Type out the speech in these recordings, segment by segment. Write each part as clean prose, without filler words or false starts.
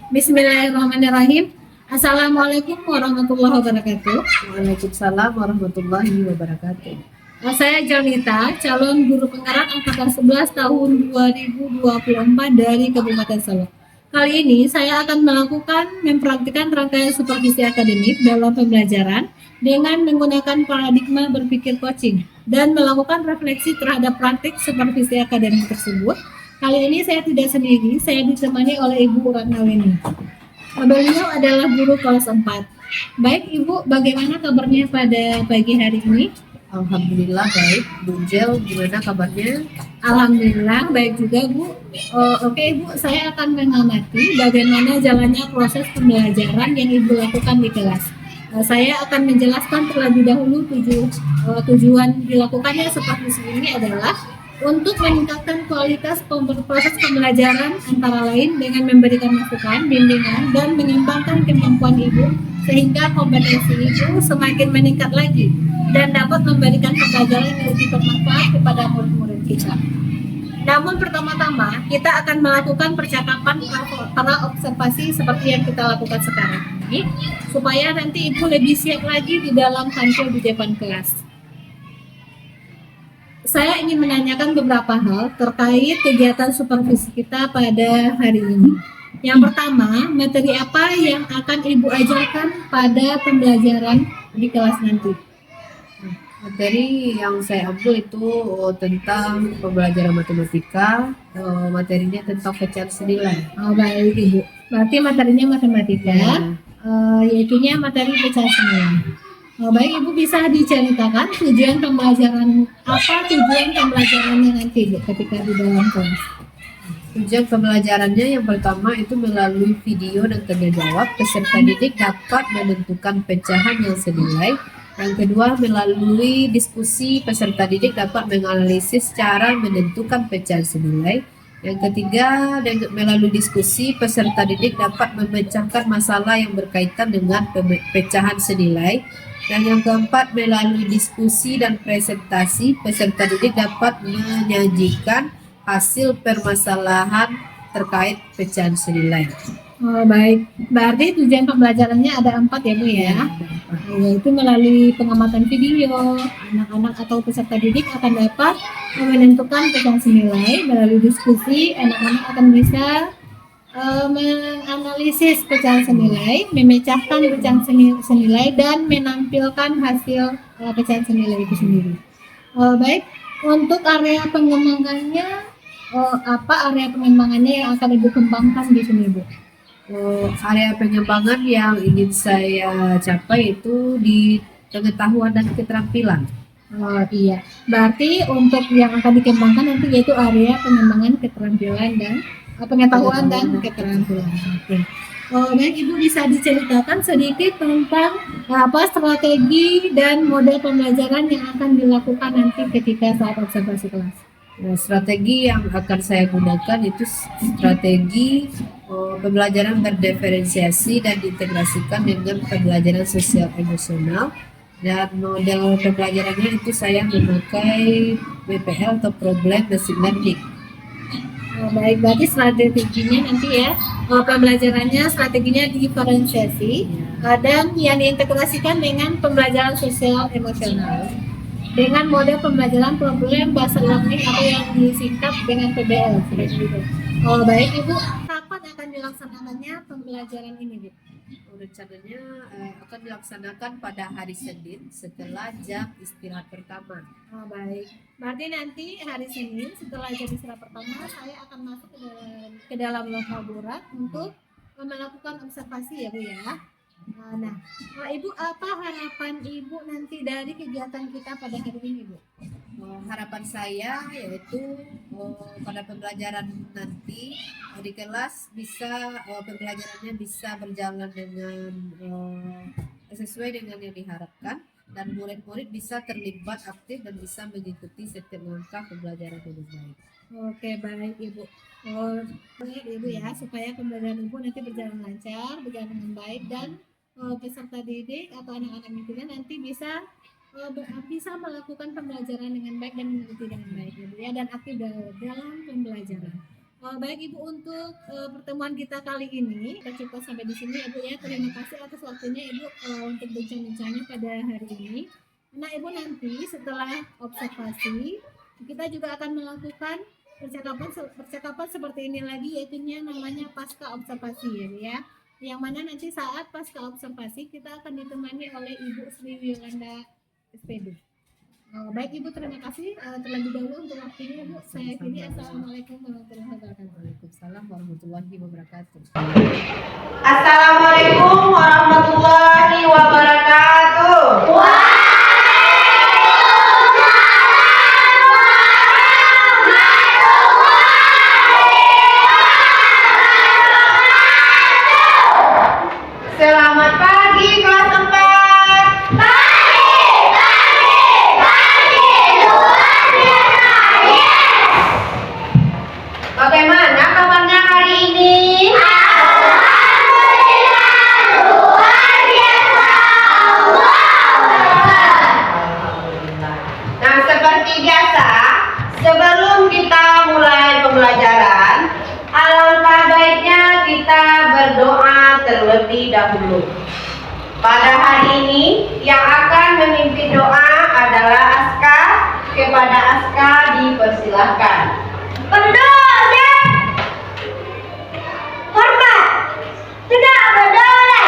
Bismillahirrahmanirrahim. Assalamualaikum warahmatullahi wabarakatuh. Waalaikumsalam warahmatullahi wabarakatuh. Saya Jonita, calon guru penggerak angkatan 11 tahun 2024 dari Kabupaten Solok. Kali ini saya akan mempraktikkan rangkaian supervisi akademik dalam pembelajaran dengan menggunakan paradigma berpikir coaching dan melakukan refleksi terhadap praktik supervisi akademik tersebut. Kali ini saya tidak sendiri, saya ditemani oleh Ibu Ratnaweni. Beliau adalah guru kelas 4. Baik Ibu, bagaimana kabarnya pada pagi hari ini? Alhamdulillah baik. Bu Jel, gimana kabarnya? Alhamdulillah baik juga Bu. Oke Ibu, saya akan mengamati bagaimana jalannya proses pembelajaran yang Ibu lakukan di kelas. Saya akan menjelaskan terlebih dahulu tujuan dilakukannya supervisi ini adalah untuk meningkatkan kualitas proses pembelajaran antara lain dengan memberikan masukan, bimbingan, dan mengembangkan kemampuan Ibu sehingga kompetensi Ibu semakin meningkat lagi dan dapat memberikan pembelajaran yang lebih bermanfaat kepada murid-murid kita. Namun pertama-tama kita akan melakukan percakapan para observasi seperti yang kita lakukan sekarang ini supaya nanti Ibu lebih siap lagi di dalam tampil di depan kelas. Saya ingin menanyakan beberapa hal terkait kegiatan supervisi kita pada hari ini. Yang pertama, materi apa yang akan Ibu ajarkan pada pembelajaran di kelas nanti? Materi yang saya ambil itu tentang pembelajaran matematika, materinya tentang pecahan senilai. Oh, baik Ibu. Berarti materinya matematika, yaitunya materi pecahan senilai. Oh, baik Ibu, bisa diceritakan tujuan pembelajarannya nanti Ibu ketika di dalam kelas? Tujuan pembelajarannya yang pertama itu melalui video dan tanya jawab, peserta didik dapat menentukan pecahan yang senilai. Yang kedua, melalui diskusi, peserta didik dapat menganalisis cara menentukan pecahan senilai. Yang ketiga, melalui diskusi, peserta didik dapat memecahkan masalah yang berkaitan dengan pecahan senilai. Dan yang keempat, melalui diskusi dan presentasi, peserta didik dapat menyajikan hasil permasalahan terkait pecahan senilai. Oh, baik. Berarti tujuan pembelajarannya ada 4 ya Bu ya? Yaitu melalui pengamatan video, anak-anak atau peserta didik akan dapat menentukan pecahan senilai. Melalui diskusi, anak-anak akan bisa menganalisis pecahan senilai, memecahkan pecahan senilai, dan menampilkan hasil pecahan senilai itu sendiri. Baik, untuk area pengembangannya, apa area pengembangannya yang akan Ibu kembangkan di sini Bu? Area pengembangan yang ingin saya capai itu di pengetahuan dan keterampilan. Oh iya, berarti untuk yang akan dikembangkan nanti yaitu area pengembangan keterampilan dan pengetahuan dan keterampilan. Oke. Baik Ibu, bisa diceritakan sedikit tentang apa strategi dan model pembelajaran yang akan dilakukan nanti ketika saat observasi kelas? Strategi yang akan saya gunakan itu strategi pembelajaran berdiferensiasi dan diintegrasikan dengan pembelajaran sosial emosional, dan model pembelajarannya itu saya memakai PBL atau Problem Based Learning. Baik, berarti strateginya nanti ya pembelajarannya strateginya diferensiasi dan yang diintegrasikan dengan pembelajaran sosial emosional dengan model pembelajaran problem based learning atau yang disingkat dengan PBL seperti itu. Oh baik Ibu, kapan akan dilaksanakannya pembelajaran ini Bu? Rencananya akan dilaksanakan pada hari Senin setelah jam istirahat pertama. Oh baik, berarti nanti hari Senin setelah jam istirahat pertama saya akan masuk ke dalam laboratorium untuk melakukan observasi ya Bu ya. Nah, Ibu, apa harapan Ibu nanti dari kegiatan kita pada hari ini Bu? Harapan saya yaitu pada pembelajaran nanti di kelas bisa pembelajarannya bisa berjalan dengan sesuai dengan yang diharapkan, dan murid-murid bisa terlibat aktif dan bisa mengikuti setiap langkah pembelajaran dengan baik. Oke baik Ibu. Baik Ibu ya, supaya pembelajaran Ibu nanti berjalan lancar, berjalan dengan baik, dan peserta didik atau anak-anak itu nanti bisa melakukan pembelajaran dengan baik dan mengikuti dengan baik ya Bu ya, dan aktif dalam pembelajaran. Baik Ibu, untuk pertemuan kita kali ini kita cukup sampai di sini Ibu ya. Terima kasih atas waktunya Ibu untuk bincang-bincangnya pada hari ini. Nah Ibu, nanti setelah observasi kita juga akan melakukan percakapan seperti ini lagi, yaitu namanya pasca observasi ya. Yang mana nanti saat pasca observasi kita akan ditemani oleh Ibu Sri Yolanda SPD. Baik Ibu, terima kasih terlebih dahulu untuk waktunya Ibu. Saya akhiri. Assalamualaikum warahmatullahi wabarakatuh. Waalaikumsalam warahmatullahi wabarakatuh. Assalamualaikum warahmatullahi wabarakatuh. Selamat pagi kelas 4. Bagaimana kabarnya hari ini? Nah, seperti biasa, sebelum kita mulai pembelajaran, alangkah baiknya kita berdoa terlebih dahulu. Pada hari ini, yang akan memimpin doa adalah Aska. Kepada Aska dipersilahkan. Berdoa, hormat, tidak berdoleh.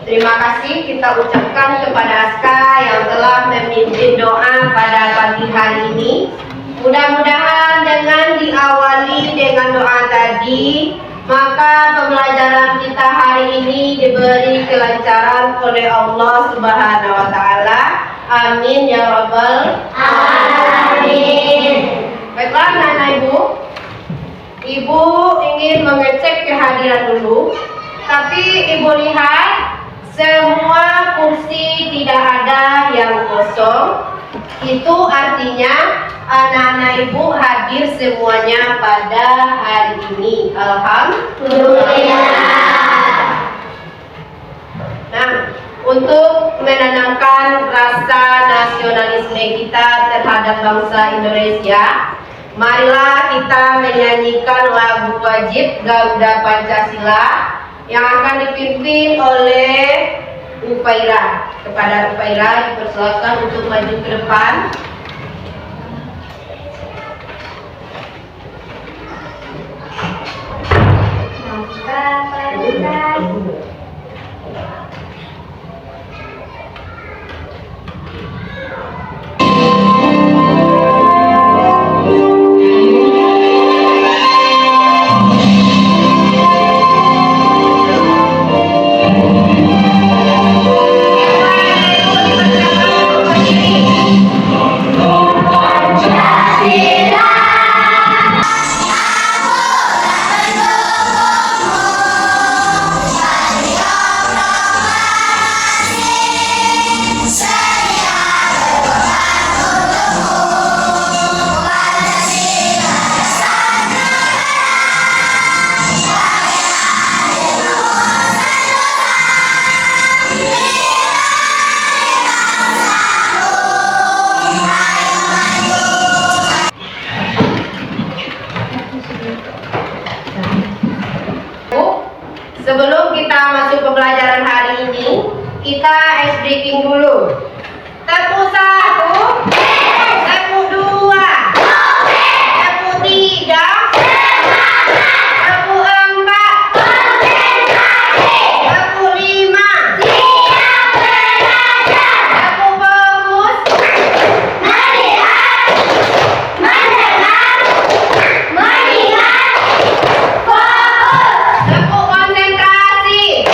Terima kasih kita ucapkan kepada Aska yang telah memimpin doa pada pagi hari ini. Mudah-mudahan dengan diawali dengan doa tadi, maka pembelajaran kita hari ini diberi kelancaran oleh Allah Subhanahu wa taala. Amin ya rabbal alamin. Baiklah Nana Ibu. Ibu ingin mengecek kehadiran dulu. Tapi Ibu lihat semua kursi tidak ada yang kosong. Itu artinya anak-anak Ibu hadir semuanya pada hari ini. Alhamdulillah. Nah, untuk menanamkan rasa nasionalisme kita terhadap bangsa Indonesia, marilah kita menyanyikan lagu wajib Garuda Pancasila yang akan dipimpin oleh Upaira. Kepada Upaira dipersilakan untuk maju ke depan. Sebelum kita masuk pembelajaran hari ini, kita ice breaking dulu. Tepuk 1, tepuk 2, tepuk 3, tepuk 4, tepuk 5, tepuk fokus, tepuk konsentrasi.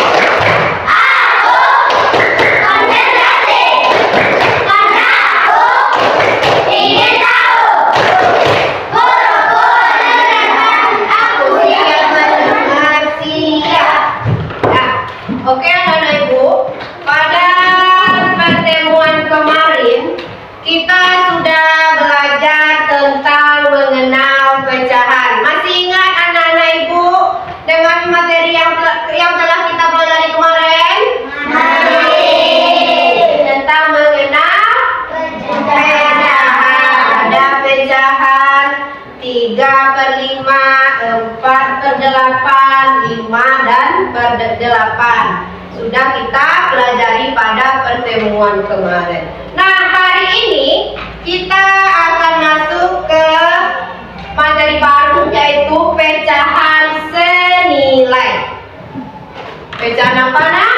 3/5, 4/8, 5 dan per 8. Sudah kita pelajari pada pertemuan kemarin. Nah, hari ini kita akan masuk ke materi baru, yaitu pecahan senilai. Pecahan apa, nak?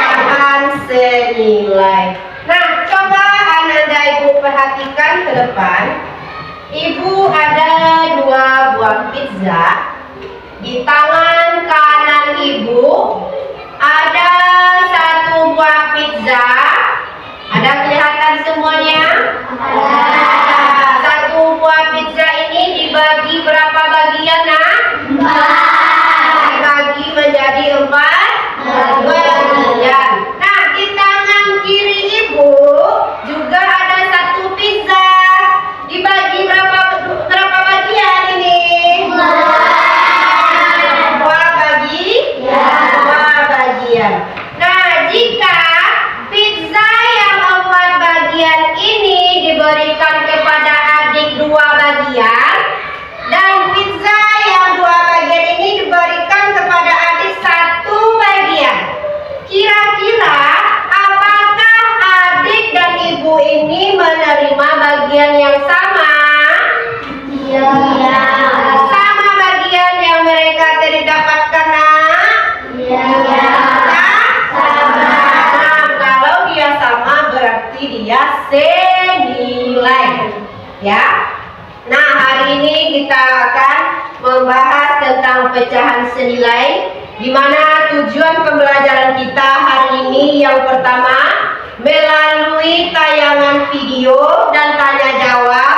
Pecahan senilai. Nah, coba Ananda Ibu perhatikan ke depan. Ibu ada 2 buah pizza. Di tangan kanan Ibu ada 1 buah pizza. Ada kelihatan semuanya? Ada. 1 buah pizza ini dibagi berapa bagian, nak? 4. Dibagi menjadi 4 bagian. Nah, di tangan kiri Ibu juga ada 1 pizza. Dibagi berapa bagian ini? 2 bagian. Nah, jika pizza yang 4 bagian ini diberikan kepada adik 2 bagian, dan pizza yang 2 bagian ini diberikan kepada adik 1 bagian, kira-kira apakah adik dan ibu ini menerima bagian yang sama? Iya. Sama bagian yang mereka tadi dapatkan, nak? Iya. Sama. Kalau dia sama berarti dia senilai. Ya. Nah, hari ini kita akan membahas tentang pecahan senilai, di mana tujuan pembelajaran kita hari ini yang pertama melalui tayangan video dan tanya jawab,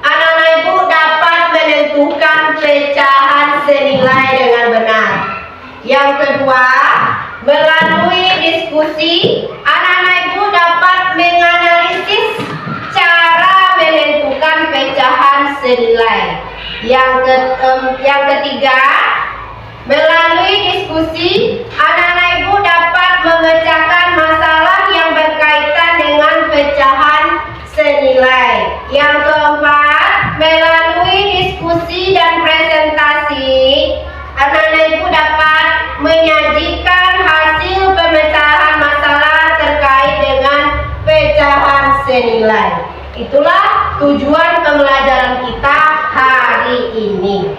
anak-anak ibu dapat menentukan pecahan senilai dengan benar. Yang kedua, melalui diskusi, anak-anak ibu dapat menganalisis cara menentukan pecahan senilai. Yang ketiga, melalui diskusi, anak-anak ibu dapat memecahkan masalah yang berkaitan dengan pecahan senilai. Yang keempat, melalui diskusi dan presentasi, anak-anak ibu dapat menyajikan hasil pemecahan masalah terkait dengan pecahan senilai. Itulah tujuan pembelajaran kita hari ini.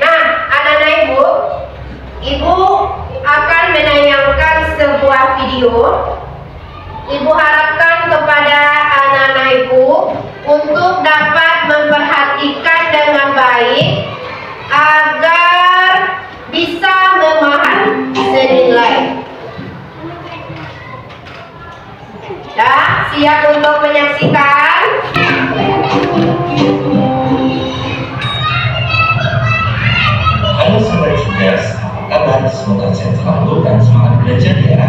Nah, anak-anak ibu akan menayangkan sebuah video. Ibu harapkan kepada anak-anak ibu untuk dapat memperhatikan dengan baik agar bisa memahami senilai. Ya, siap untuk menyaksikan? Halo sahabat cerdas, apa kabar? Semoga sehat selalu dan semangat belajar ya.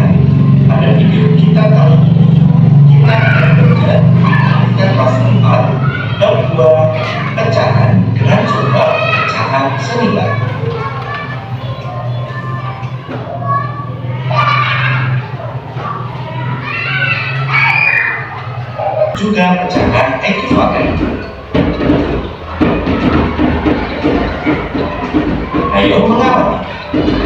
Pada video kita kali ini, kita akan belajar dengan kelas 4 bab 2 pecahan dengan coba pecahan senilai. Juga pecahan ekuivalen. Ayo mengamati.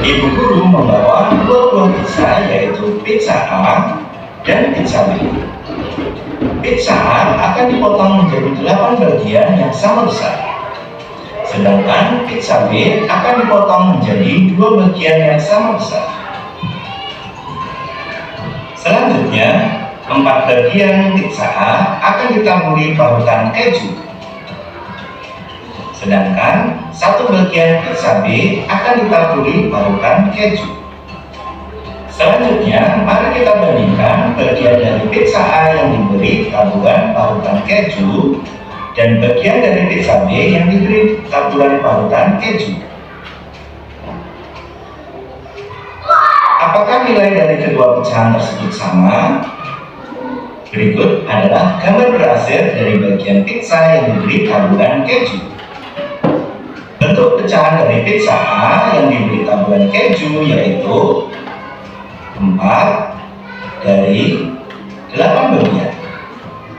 Ibu guru membawa 2 buah pizza, yaitu pizza A dan pizza B. Pizza A akan dipotong menjadi 8 bagian yang sama besar. Sedangkan pizza B akan dipotong menjadi 2 bagian yang sama besar. Selanjutnya, 4 bagian pizza A akan ditaburi parutan keju. Sedangkan 1 bagian pizza B akan ditaburi parutan keju. Selanjutnya, mari kita bandingkan bagian dari pizza A yang diberi taburan parutan keju dan bagian dari pizza B yang diberi taburan parutan keju. Apakah nilai dari kedua pecahan tersebut sama? Berikut adalah gambar berhasil dari bagian pizza yang diberi taburan keju. Bentuk pecahan dari pizza A yang diberi taburan keju yaitu 4 dari 8 bagian.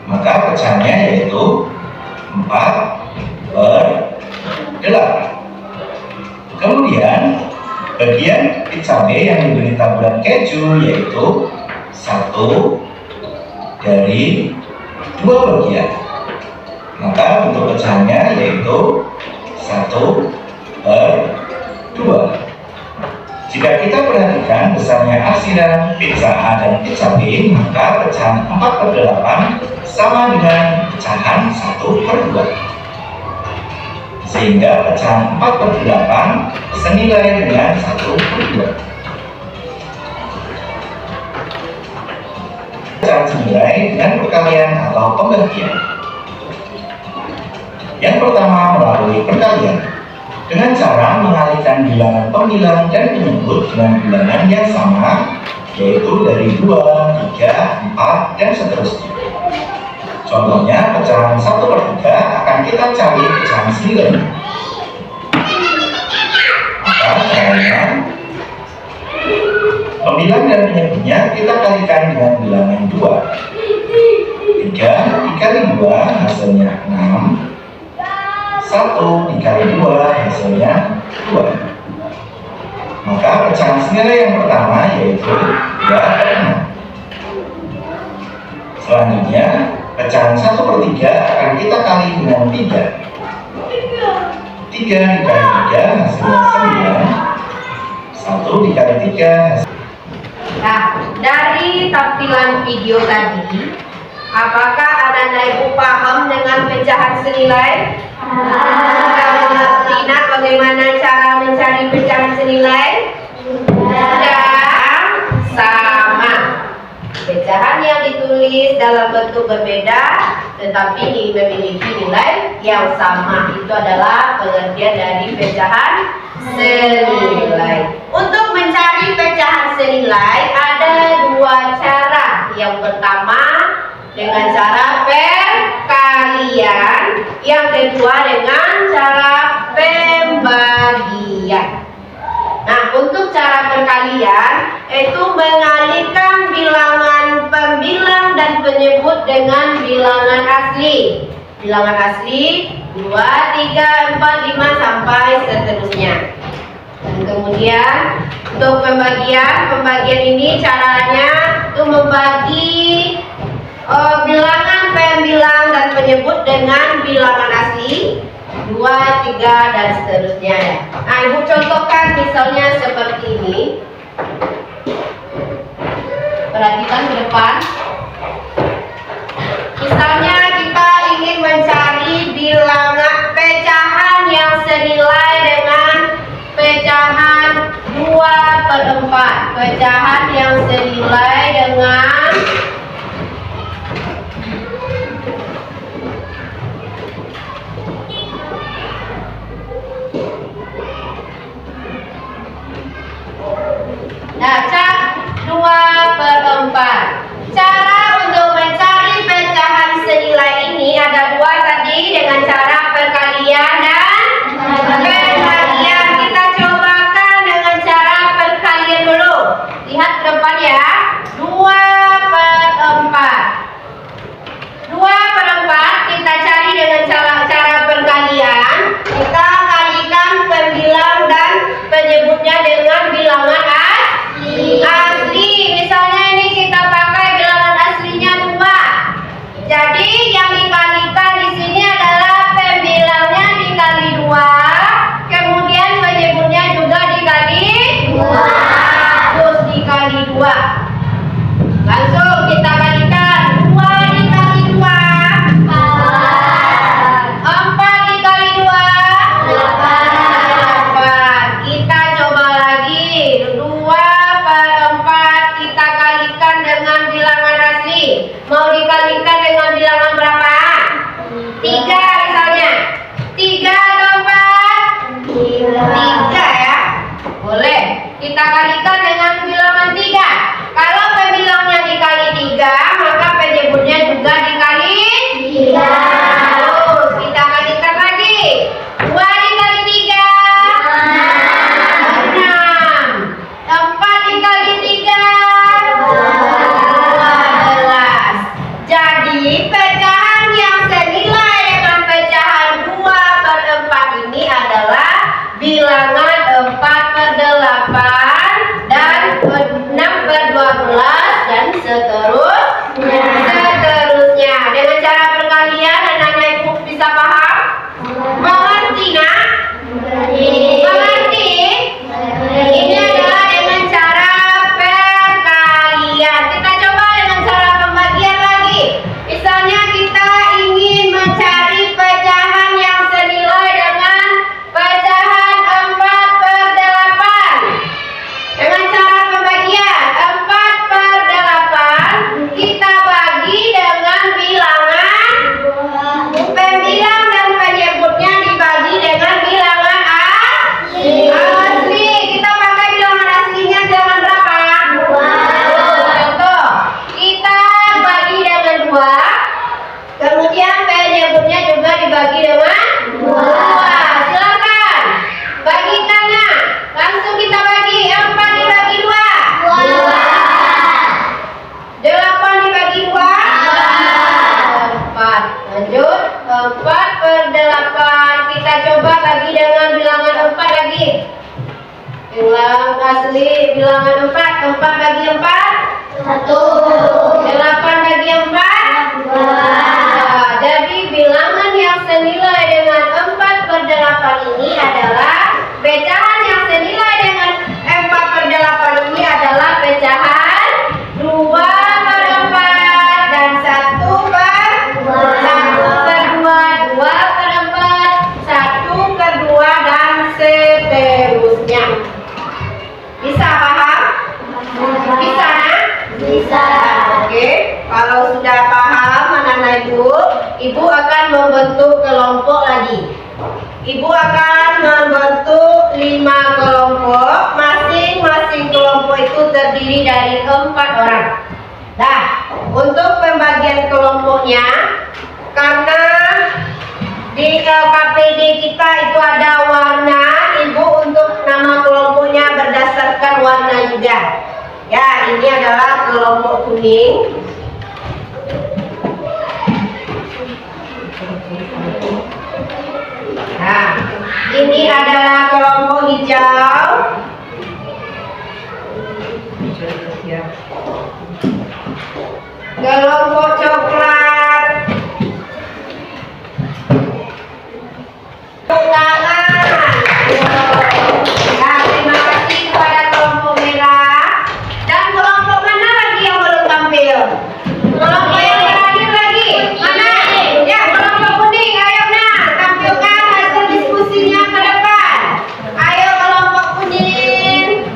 Maka pecahannya yaitu 4 Kemudian bagian pizza B yang diberi taburan keju yaitu 1 dari 2 bagian. Maka bentuk pecahannya yaitu 1/2. Jika kita perhatikan besarnya arsiran pizza A dan pizza B, maka pecahan 4/8 sama dengan pecahan 1/2. Sehingga pecahan 4/8 senilai dengan 1/2. Pecahan senilai dengan perkalian atau pembagian. Yang pertama melalui perkalian dengan cara mengalihkan bilangan pembilang dan penyebut dengan bilangan yang sama, yaitu dari 2, 3, 4, dan seterusnya. Contohnya pecahan 1/3 akan kita cari pecahan 9. Maka caranya pembilang dan penyebutnya kita kalikan dengan bilangan 2. 3 dikali 2 hasilnya 6. 1 dikali 2 hasilnya 2. Maka pecahan senilai yang pertama yaitu 3/6. Selanjutnya pecahan 1/3 akan kita kali dengan 3. 3 dikali 3 hasilnya 9. 1 dikali 3 hasilnya. Nah, dari tampilan video tadi, apakah anak-anak ibu paham dengan pecahan senilai? Sudah mengerti nak bagaimana cara mencari pecahan senilai? Sudah sama. Pecahan yang ditulis dalam bentuk berbeda tetapi memiliki nilai yang sama. Itu adalah pengertian dari pecahan senilai. Untuk mencari pecahan senilai ada 2 cara. Yang pertama dengan cara perkalian, yang kedua dengan cara pembagian. Nah, untuk cara perkalian itu mengalihkan bilangan pembilang dan penyebut dengan bilangan asli. Bilangan asli 2, 3, 4, 5 sampai seterusnya. Dan kemudian untuk pembagian ini caranya itu membagi bilangan pembilang dan penyebut dengan bilangan asli 2, 3, dan seterusnya. Nah, ibu contohkan misalnya seperti ini. Perhatikan ke depan. Misalnya kita ingin mencari bilangan pecahan yang senilai dengan pecahan 2/4. Pecahan yang senilai dengan Nah, 2/4. Cara untuk mencari pecahan senilai ini ada 2 tadi dengan cara perkalian dan pembagian. Kita cobakan dengan cara perkalian dulu. Lihat ke depan ya. 2/4. 2/4 kita cari dengan cara perkalian. Kita kalikan pembilang dan penyebutnya dengan bilangan asli. Misalnya ini kita pakai bilangan aslinya 2. Jadi yang dikalikan di sini adalah pembilangnya dikali 2, kemudian penyebutnya juga dikali 2. Terus dikali 2. Langsung kita kalikan 2 dikali 2 4 dikali 2 8. Kita coba lagi 2/4 kita kalikan dengan bilangan asli. Mau dikalikan dengan bilangan berapa? 3 misalnya. 3 atau 4? 3 ya. Boleh. Kita kalikan dengan bilangan 3. Kalau pembilangnya dikali 3, maka penyebutnya juga dikali 3. Terus kita kalikan lagi. 2 dikali 3 6. 4 dikali 3 12. Jadi pecahan yang senilai dengan pecahan 2/4 ini adalah bilangan 4 Ulang asli bilangan 4. 4 bagi 4 1. 8 bagi 4 2. Jadi bilangan yang senilai dengan 4 per 8 ini adalah pecahan yang senilai dengan 4 per 8 ini adalah pecahan 2 per 4 dan 1 per 2, 2 per 4, 1 per 2 dan seterusnya. Bisa paham? Bisa nah? Bisa. Oke, kalau sudah paham anak-anak ibu akan membentuk kelompok lagi. Ibu akan membentuk 5 kelompok. Masing-masing kelompok itu terdiri dari 4 orang. Nah, untuk pembagian kelompoknya, karena di KPD kita itu ada warna, ibu untuk nama kelompoknya berdasarkan warna juga. Ya, ini adalah kelompok kuning. Nah, ini adalah kelompok hijau. Kelompok coklat. Tangan. Nah, terima kasih kepada kelompok merah. Dan kelompok mana lagi yang belum tampil? Kelompok yang terakhir lagi. Mana? Ya, kelompok kuning. Ayo nah, tampilkan hasil diskusinya ke depan. Ayo kelompok kuning.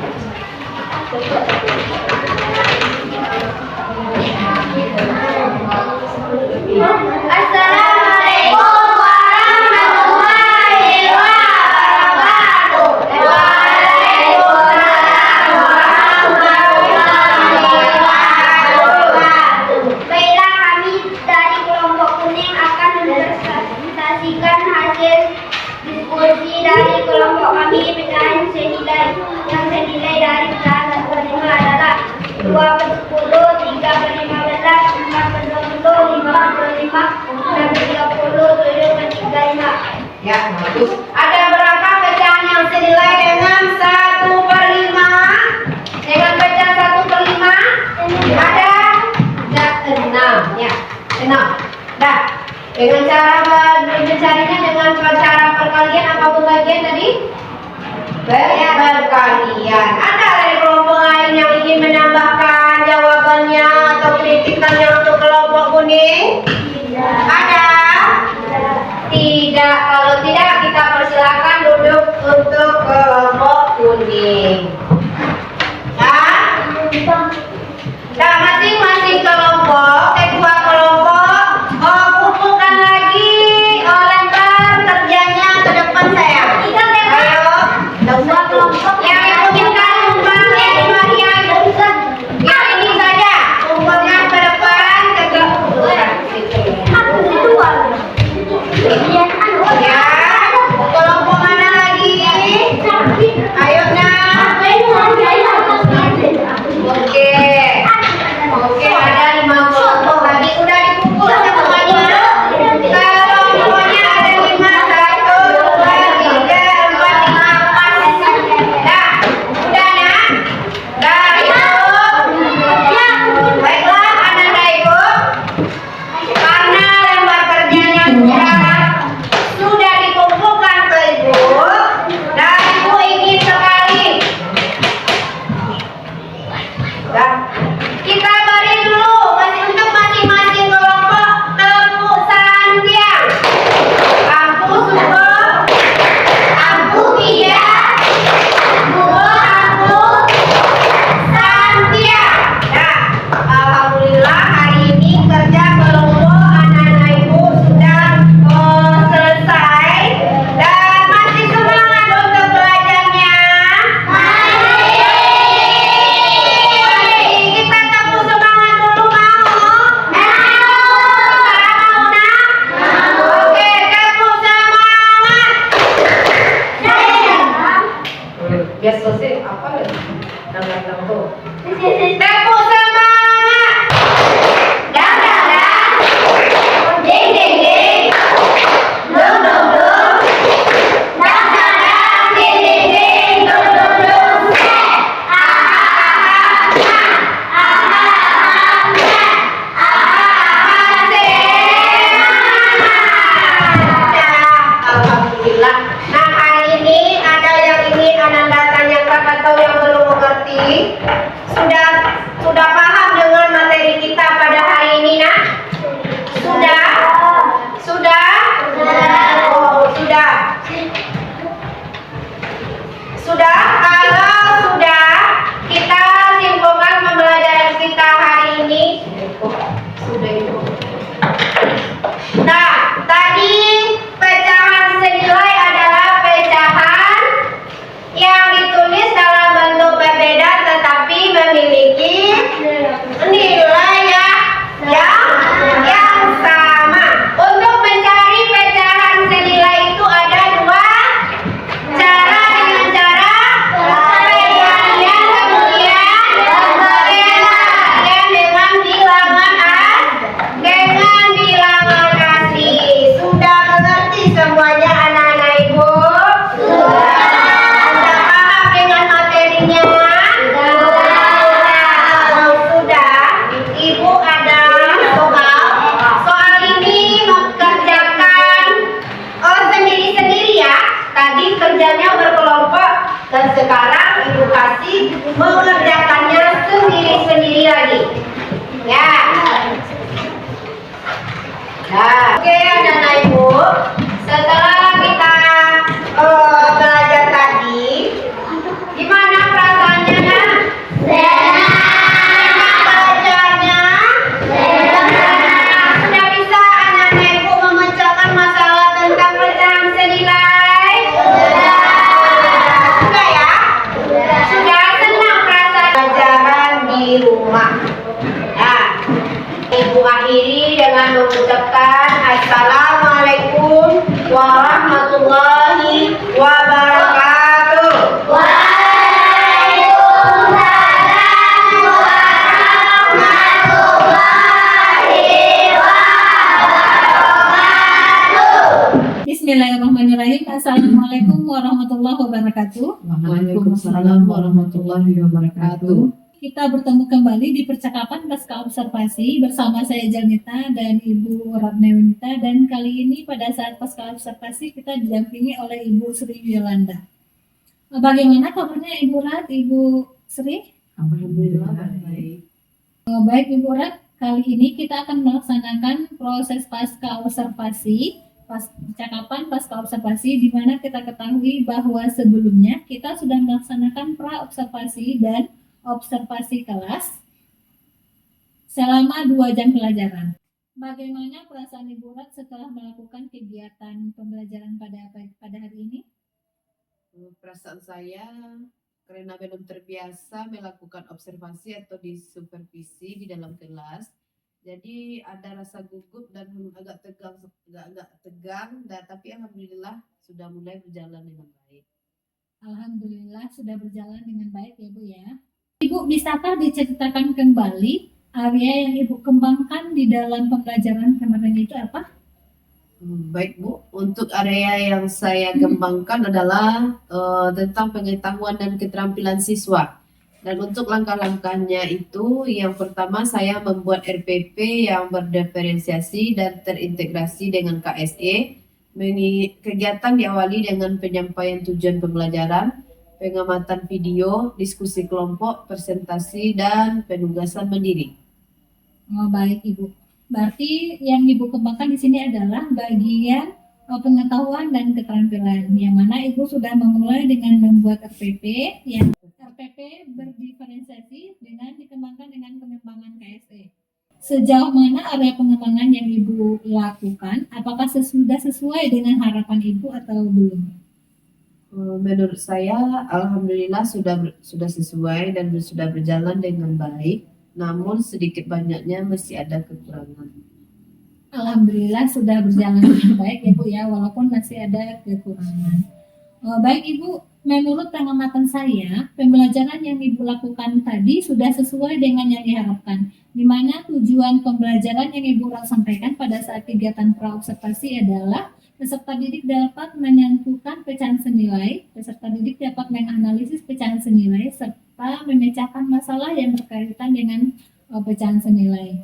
Assalamualaikum warahmatullahi wabarakatuh. Waalaikumsalam warahmatullahi wabarakatuh. Baiklah, kami dari kelompok kuning akan mempresentasikan hasil diskusi dari kelompok kami. Pecahan yang senilai dari pecahan 1 per 5 adalah 2 per 10, 3 per 15, 4 per 20, 5 per 25, 6 per 30, 7 per 35. Ya, bagus. Ada berapa pecahan yang senilai dengan 1 per 5? Dengan pecahan 1 per 5? Ada 6. Ya, 6. Dah. Dengan cara mencarinya dengan cara perkalian apa pembagian tadi? Perkalian. Ada dari kelompok lain yang ingin menambahkan jawabannya atau kritikannya untuk kelompok kuning? Ada? Tidak. Kalau tidak, kita persilakan duduk untuk kelompok kuning. Nah, masing-masing kelompok, kedua kelompok, kumpulkan lagi, lempar kerjanya ke depan saya. Ayo, semua kelompok yang inginkan sumbang bagian yang ini saja, kumpulkan ke depan ke ya, kelompok mana lagi? Ayo nah. Oke, ada 5 kelompok. lagi. Sudah paham dengan materi kita pada hari ini, nak? Sudah? Sudah? Oh, sudah. Sudah? Kalau sudah, kita simpulkan pembelajaran kita hari ini. Sudah itu. Nah, tadi pecahan senilai adalah pecahan yang ditulis dalam bentuk berbeda tetapi memiliki nilai yang sama. Untuk mencari pecahan senilai itu ada dua cara, dengan cara pembagian kemudian dengan bilangan asli. Sudah mengerti semuanya anak-anak ibu? Sudah paham dengan materinya? Sudah. Ibu ada soal ini mengerjakan sendiri-sendiri ya. Tadi kerjanya berkelompok dan sekarang ibu kasih mengerjakannya sendiri-sendiri lagi. Ya. Nah, oke anak-anak ibu, setelah kita belajar tadi, gimana perasaannya, nak? Enak belajarnya? Sudah bisa anak-anak ibu memecahkan masalah tentang pecahan senilai? Sudah ya? Sudah senang perasaan pelajaran di rumah. Nah, ibu akhiri dengan mengucapkan Assalamualaikum warahmatullahi wabarakatuh. Waalaikumsalam warahmatullahi wabarakatuh. Bismillahirrahmanirrahim. Assalamualaikum warahmatullahi wabarakatuh. Waalaikumsalam warahmatullahi wabarakatuh. Kita bertemu kembali di percakapan pasca observasi bersama saya Janita dan Ibu Ratnawinita, dan kali ini pada saat pasca observasi kita didampingi oleh Ibu Sri Yolanda. Bagaimana kabarnya Ibu Rat, Ibu Sri? Alhamdulillah baik. Baik Ibu Rat, kali ini kita akan melaksanakan proses pasca observasi, percakapan pasca observasi, di mana kita ketahui bahwa sebelumnya kita sudah melaksanakan pra observasi dan observasi kelas selama 2 jam pelajaran. Bagaimana perasaan Ibu Rat setelah melakukan kegiatan pembelajaran pada hari ini? Perasaan saya karena belum terbiasa melakukan observasi atau disupervisi di dalam kelas, jadi ada rasa gugup dan agak tegang, tapi alhamdulillah sudah mulai berjalan dengan baik. Alhamdulillah sudah berjalan dengan baik ya Bu ya. Ibu, bisakah diceritakan kembali area yang Ibu kembangkan di dalam pembelajaran kemarin itu apa? Baik Bu, untuk area yang saya kembangkan adalah tentang pengetahuan dan keterampilan siswa. Dan untuk langkah-langkahnya itu, yang pertama saya membuat RPP yang berdiferensiasi dan terintegrasi dengan KSE. Kegiatan diawali dengan penyampaian tujuan pembelajaran, pengamatan video, diskusi kelompok, presentasi, dan penugasan mandiri. Oh, baik Ibu. Berarti yang Ibu kembangkan di sini adalah bagian pengetahuan dan keterampilan, yang mana Ibu sudah memulai dengan membuat RPP yang RPP berdiferensiasi dengan dikembangkan dengan pengembangan KSE. Sejauh mana area pengembangan yang Ibu lakukan? Apakah sudah sesuai dengan harapan Ibu atau belum? Menurut saya, alhamdulillah sudah sesuai dan sudah berjalan dengan baik. Namun sedikit banyaknya masih ada kekurangan. Alhamdulillah sudah berjalan dengan baik ya Bu ya, walaupun masih ada kekurangan. Baik Ibu, menurut pengamatan saya, pembelajaran yang Ibu lakukan tadi sudah sesuai dengan yang diharapkan, di mana tujuan pembelajaran yang Ibu sampaikan pada saat kegiatan pra-observasi adalah peserta didik dapat menentukan pecahan senilai, peserta didik dapat menganalisis pecahan senilai, serta memecahkan masalah yang berkaitan dengan pecahan senilai.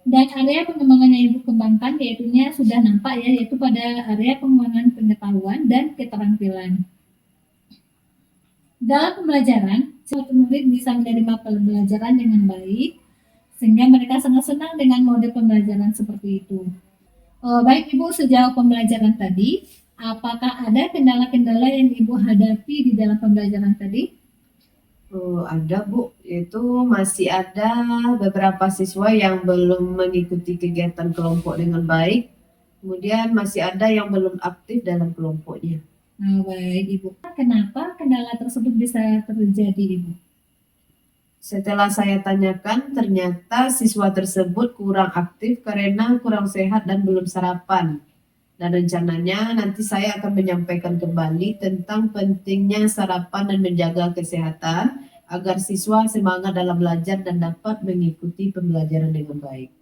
Dan area pengembangan yang Ibu kembangkan yaitunya sudah nampak ya, yaitu pada area pengembangan pengetahuan dan keterampilan. Dalam pembelajaran, suatu murid bisa menerima pembelajaran dengan baik, sehingga mereka sangat senang dengan mode pembelajaran seperti itu. Baik Ibu, sejauh pembelajaran tadi, apakah ada kendala-kendala yang Ibu hadapi di dalam pembelajaran tadi? Oh, ada Bu, itu masih ada beberapa siswa yang belum mengikuti kegiatan kelompok dengan baik, kemudian masih ada yang belum aktif dalam kelompoknya. Baik Ibu, kenapa kendala tersebut bisa terjadi Ibu? Setelah saya tanyakan, ternyata siswa tersebut kurang aktif karena kurang sehat dan belum sarapan. Dan rencananya nanti saya akan menyampaikan kembali tentang pentingnya sarapan dan menjaga kesehatan agar siswa semangat dalam belajar dan dapat mengikuti pembelajaran dengan baik.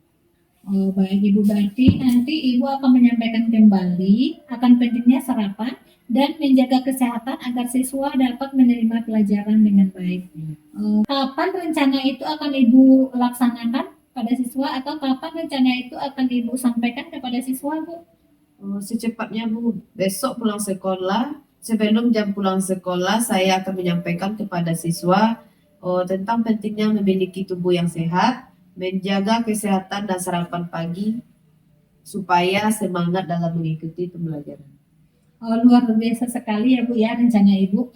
Baik Ibu, berarti nanti Ibu akan menyampaikan kembali akan pentingnya sarapan dan menjaga kesehatan agar siswa dapat menerima pelajaran dengan baik. Kapan rencana itu akan Ibu laksanakan pada siswa atau kapan rencana itu akan Ibu sampaikan kepada siswa Bu? Secepatnya Bu, besok pulang sekolah, sebelum jam pulang sekolah saya akan menyampaikan kepada siswa tentang pentingnya memiliki tubuh yang sehat, menjaga kesehatan dan sarapan pagi supaya semangat dalam mengikuti pembelajaran. Luar biasa sekali ya Bu ya rencana Ibu.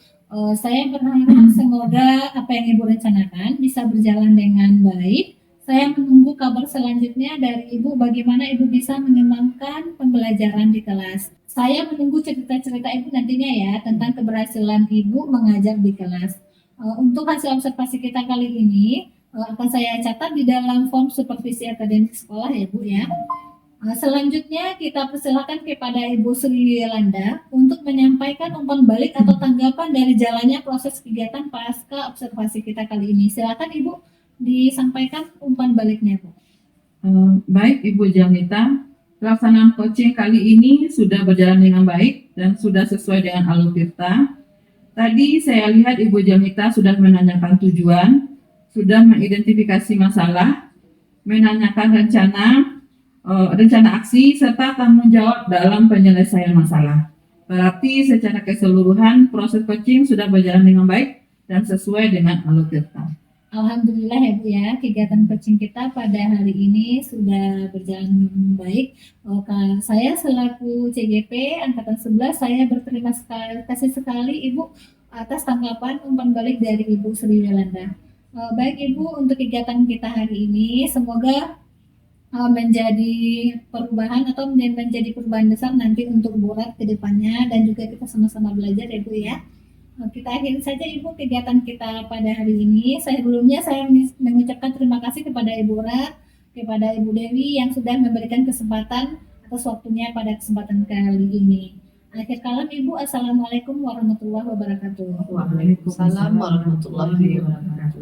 Saya berharap semoga apa yang Ibu rencanakan bisa berjalan dengan baik. Saya menunggu kabar selanjutnya dari Ibu bagaimana Ibu bisa mengembangkan pembelajaran di kelas. Saya menunggu cerita-cerita Ibu nantinya ya tentang keberhasilan Ibu mengajar di kelas. Untuk hasil observasi kita kali ini akan saya catat di dalam form supervisi akademik sekolah ya Bu ya. Selanjutnya kita persilakan kepada Ibu Sri Yolanda untuk menyampaikan umpan balik atau tanggapan dari jalannya proses kegiatan pasca observasi kita kali ini. Silakan Ibu disampaikan umpan baliknya Bu. Baik Ibu Jamita, pelaksanaan coaching kali ini sudah berjalan dengan baik dan sudah sesuai dengan Alutirta. Tadi saya lihat Ibu Jamita sudah menanyakan tujuan, sudah mengidentifikasi masalah, menanyakan rencana aksi serta tanggung jawab dalam penyelesaian masalah. Berarti secara keseluruhan proses coaching sudah berjalan dengan baik dan sesuai dengan Alutirta. Alhamdulillah ya Bu ya, kegiatan coaching kita pada hari ini sudah berjalan baik. Saya selaku CGP Angkatan 11, saya berterima kasih sekali Ibu atas tanggapan umpan balik dari Ibu Sri Yolanda. Baik Ibu, untuk kegiatan kita hari ini semoga menjadi perubahan atau menjadi perubahan besar nanti untuk Burat ke depannya dan juga kita sama-sama belajar ya Bu ya. Kita akhiri saja Ibu kegiatan kita pada hari ini. Sebelumnya saya mengucapkan terima kasih kepada Ibu Rat, kepada Ibu Dewi yang sudah memberikan kesempatan atas waktunya pada kesempatan kali ini. Akhir kalam Ibu, Assalamualaikum warahmatullahi wabarakatuh. Waalaikumsalam warahmatullahi wabarakatuh.